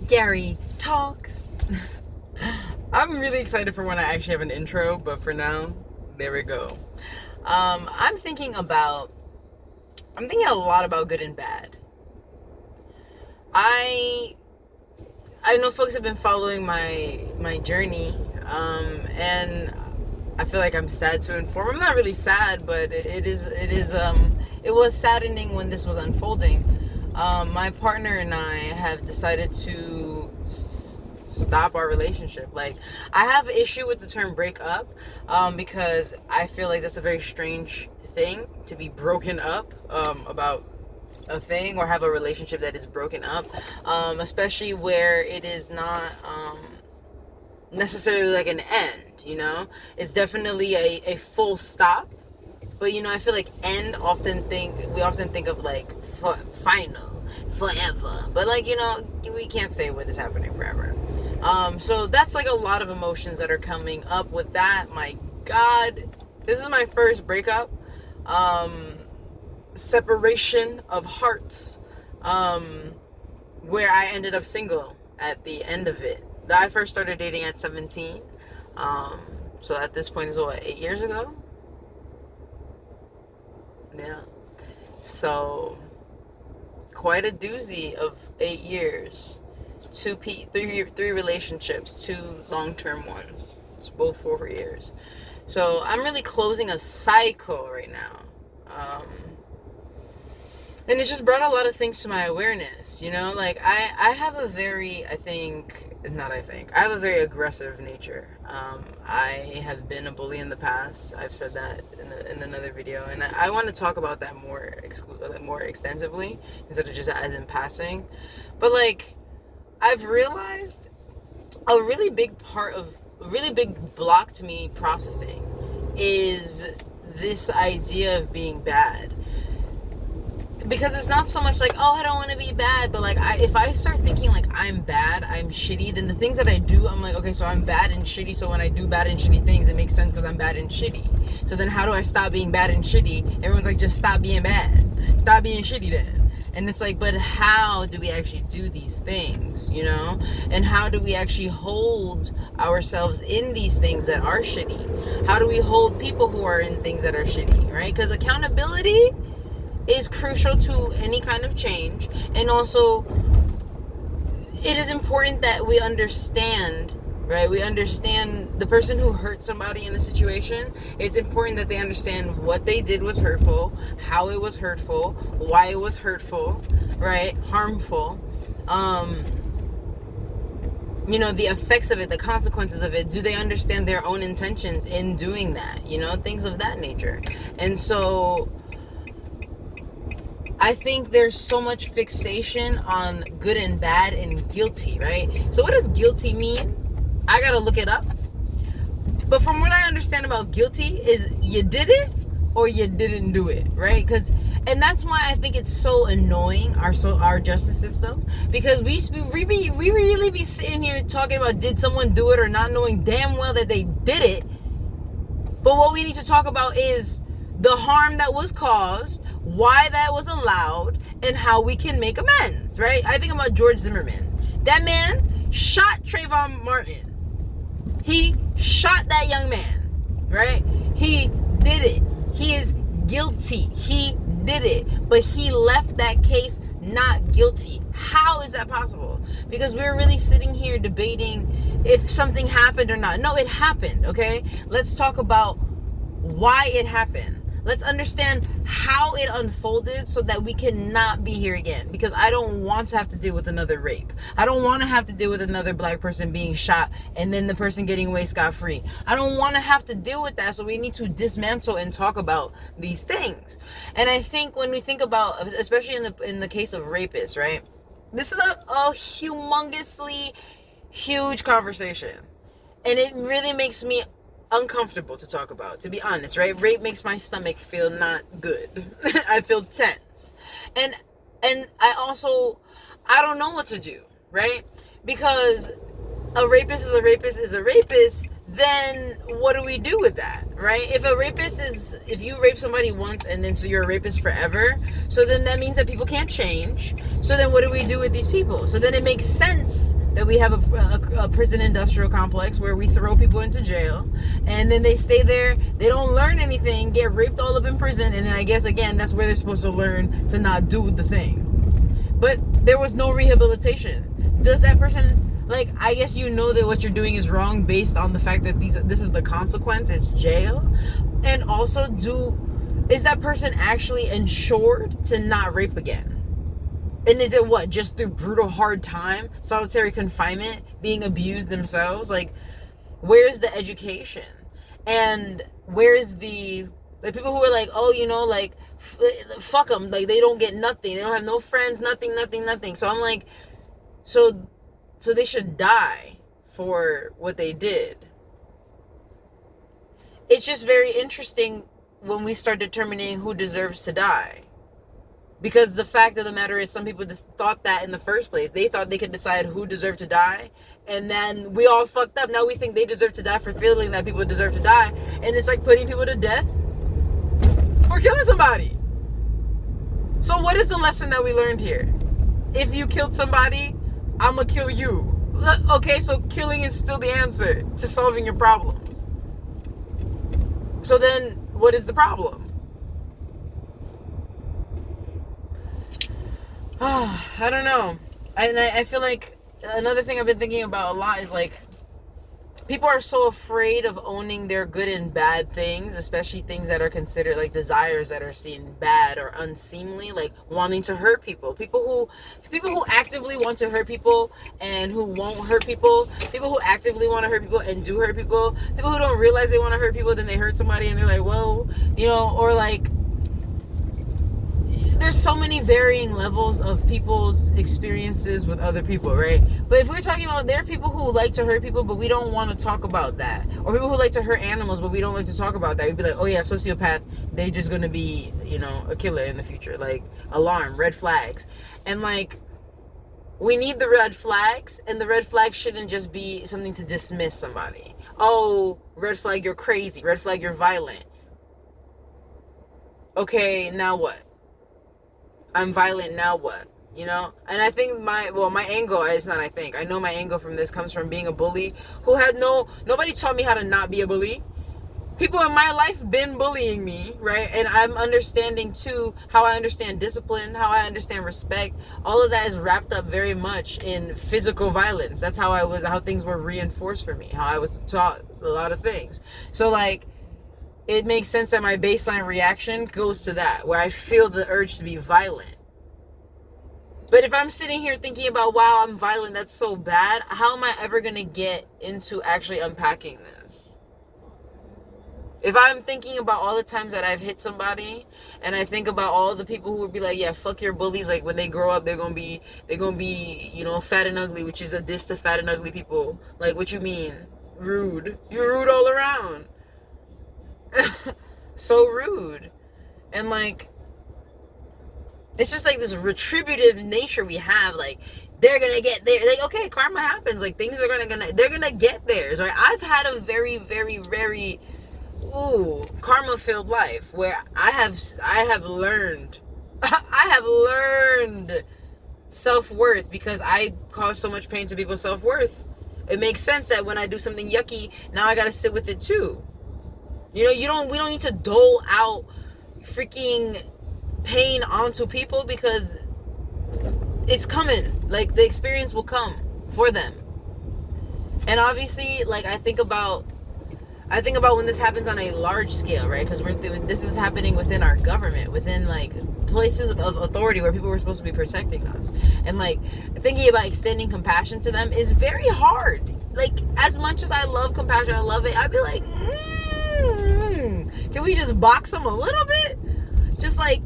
Gary Talks. I'm really excited for when I actually have an intro, but for now, there we go. I'm thinking a lot about good and bad. I know folks have been following my journey, and I feel like I'm sad to inform. I'm not really sad, but it was saddening when this was unfolding. My partner and I have decided to stop our relationship. Like, I have issue with the term break up, because I feel like that's a very strange thing to be broken up about a thing, or have a relationship that is broken up, especially where it is not necessarily like an end. It's definitely a full stop, but I feel like end we often think of like final, forever, but like we can't say what is happening forever. So that's like a lot of emotions that are coming up with that. My God, this is my first breakup, separation of hearts, where I ended up single at the end of it. I first started dating at 17. So at this point, is what, 8 years ago? Yeah. So quite a doozy of 8 years. Three relationships, 2 long-term ones. It's both 4 years. So I'm really closing a cycle right now. And it's just brought a lot of things to my awareness, like I have a very, I have a very aggressive nature. I have been a bully in the past. I've said that in another video, and I want to talk about that more extensively instead of just as in passing. But like, I've realized a really big block to me processing is this idea of being bad. Because it's not so much like, oh, I don't want to be bad, but like, if I start thinking like I'm bad, I'm shitty, then the things that I do, I'm like, okay, so I'm bad and shitty, so when I do bad and shitty things, it makes sense because I'm bad and shitty. So then how do I stop being bad and shitty? Everyone's like, just stop being bad. Stop being shitty then. And it's like, but how do we actually do these things, And how do we actually hold ourselves in these things that are shitty? How do we hold people who are in things that are shitty, right? Because accountability is crucial to any kind of change. And also, it is important that we understand, right? We understand the person who hurt somebody in a situation. It's important that they understand what they did was hurtful, how it was hurtful, why it was hurtful, right? Harmful. The effects of it, the consequences of it. Do they understand their own intentions in doing that? Things of that nature. And so I think there's so much fixation on good and bad and guilty, right? So what does guilty mean? I gotta look it up. But from what I understand about guilty is you did it or you didn't do it, right? And that's why I think it's so annoying, our justice system, because we really be sitting here talking about did someone do it or not, knowing damn well that they did it. But what we need to talk about is the harm that was caused, why that was allowed, and how we can make amends, right? I think about George Zimmerman. That man shot Trayvon Martin. He shot that young man, right? He did it. He is guilty. He did it. But he left that case not guilty. How is that possible? Because we're really sitting here debating if something happened or not. No, it happened, okay? Let's talk about why it happened. Let's understand how it unfolded so that we cannot be here again. Because I don't want to have to deal with another rape. I don't want to have to deal with another black person being shot and then the person getting away scot-free. I don't want to have to deal with that. So we need to dismantle and talk about these things. And I think when we think about, especially in the case of rapists, right? This is a humongously huge conversation. And it really makes me uncomfortable to talk about, to be honest, right? Rape makes my stomach feel not good. I feel tense. And I don't know what to do, right? Because a rapist is a rapist then what do we do with that, right? If you rape somebody once and then so you're a rapist forever, so then that means that people can't change. So then what do we do with these people? So then it makes sense that we have a prison industrial complex where we throw people into jail and then they stay there, they don't learn anything, get raped all up in prison, and then I guess again that's where they're supposed to learn to not do the thing. But there was no rehabilitation. Does that person, like, I guess you know that what you're doing is wrong based on the fact that this is the consequence, it's jail? And also, is that person actually insured to not rape again? And is it what, just through brutal hard time, solitary confinement, being abused themselves? Like, where's the education? And where's the people who are like, oh, you know, like, fuck them, like, they don't get nothing, they don't have no friends, nothing. So I'm like, so they should die for what they did. It's just very interesting when we start determining who deserves to die. Because the fact of the matter is, some people just thought that in the first place. They thought they could decide who deserved to die. And then we all fucked up. Now we think they deserve to die for feeling that people deserve to die. And it's like putting people to death for killing somebody. So what is the lesson that we learned here? If you killed somebody, I'm gonna kill you. Okay, so killing is still the answer to solving your problems. So then, what is the problem? I don't know. And I feel like another thing I've been thinking about a lot is like, people are so afraid of owning their good and bad things, especially things that are considered like desires that are seen bad or unseemly, like wanting to hurt people. People who actively want to hurt people and who won't hurt people. People who actively want to hurt people and do hurt people. People who don't realize they want to hurt people, then they hurt somebody and they're like, whoa, you know, or like, there's so many varying levels of people's experiences with other people, right? But if we're talking about, there are people who like to hurt people, but we don't want to talk about that. Or people who like to hurt animals, but we don't like to talk about that. We'd be like, oh yeah, sociopath, they're just going to be, you know, a killer in the future. Like, alarm, red flags. And like, we need the red flags, and the red flags shouldn't just be something to dismiss somebody. Oh, red flag, you're crazy. Red flag, you're violent. Okay, now what? I'm violent, now what? You know? And I think my angle, it's not I think, I know my angle from this comes from being a bully who had nobody taught me how to not be a bully. People in my life been bullying me, right? And I'm understanding too how I understand discipline, how I understand respect. All of that is wrapped up very much in physical violence. That's how things were reinforced for me, how I was taught a lot of things. So like, it makes sense that my baseline reaction goes to that, where I feel the urge to be violent. But if I'm sitting here thinking about, wow, I'm violent, that's so bad, how am I ever going to get into actually unpacking this? If I'm thinking about all the times that I've hit somebody, and I think about all the people who would be like, yeah, fuck your bullies, like when they grow up, they're gonna be, you know, fat and ugly, which is a diss to fat and ugly people. Like, what you mean? Rude. You're rude all around. So rude. And like, it's just like this retributive nature we have. Like, they're gonna get there. Like, okay, karma happens. Like, things are they're gonna get theirs, right? I've had a very, very, very karma filled life where I have learned self-worth because I cause so much pain to people's self-worth. It makes sense that when I do something yucky, now I gotta sit with it too. You know, we don't need to dole out freaking pain onto people because it's coming. Like, the experience will come for them. And obviously, like, I think about when this happens on a large scale, right? Because this is happening within our government, within like places of authority where people were supposed to be protecting us. And like, thinking about extending compassion to them is very hard. Like, as much as I love compassion, I love it, I'd be like, can we just box them a little bit? Just like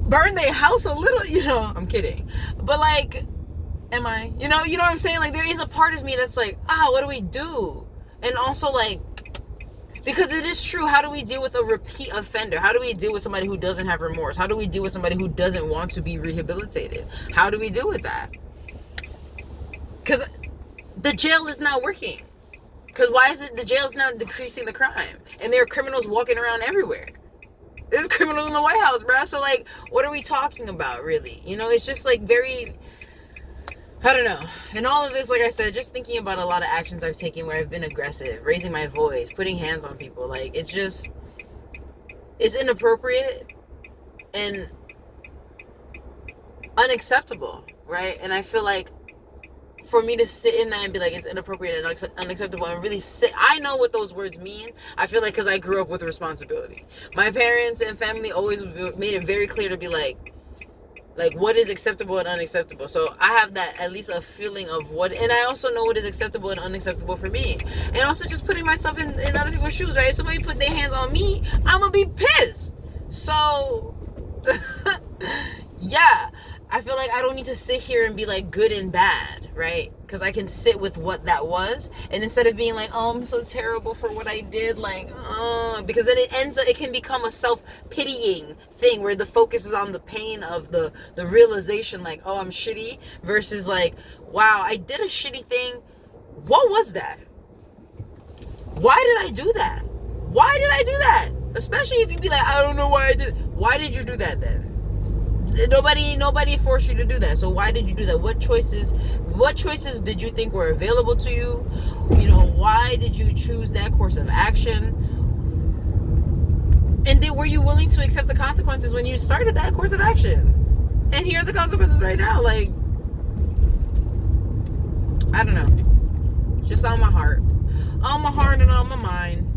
burn their house a little, you know? I'm kidding. But like, am I? You know what I'm saying? Like, there is a part of me that's like, what do we do? And also like, because it is true, how do we deal with a repeat offender? How do we deal with somebody who doesn't have remorse? How do we deal with somebody who doesn't want to be rehabilitated? How do we deal with that? Because the jail is not working. Because why is it the jail's not decreasing the crime? And there are criminals walking around everywhere. There's criminals in the White House, bro. So, like, what are we talking about, really? You know, it's just, like, very... I don't know. And all of this, like I said, just thinking about a lot of actions I've taken where I've been aggressive, raising my voice, putting hands on people. Like, it's just... It's inappropriate and unacceptable, right? And I feel like for me to sit in that and be like, it's inappropriate and unacceptable, and really sit, I know what those words mean. I feel like because I grew up with responsibility. My parents and family always made it very clear to be like what is acceptable and unacceptable. So I have that, at least a feeling of what, and I also know what is acceptable and unacceptable for me. And also just putting myself in other people's shoes, right? If somebody put their hands on me, I'm gonna be pissed. So yeah, I feel like I don't need to sit here and be like good and bad, right? Because I can sit with what that was, and instead of being like, oh, I'm so terrible for what I did, like, because then it can become a self-pitying thing where the focus is on the pain of the realization, like, oh, I'm shitty, versus like, wow, I did a shitty thing. What was that? Why did I do that? Why did I do that? Especially if you be like, I don't know why I did. Why did you do that then? Nobody forced you to do that. So why did you do that? What choices did you think were available to you? You know, why did you choose that course of action? And then were you willing to accept the consequences when you started that course of action? And here are the consequences right now. Like, I don't know. Just on my heart. On my heart and on my mind.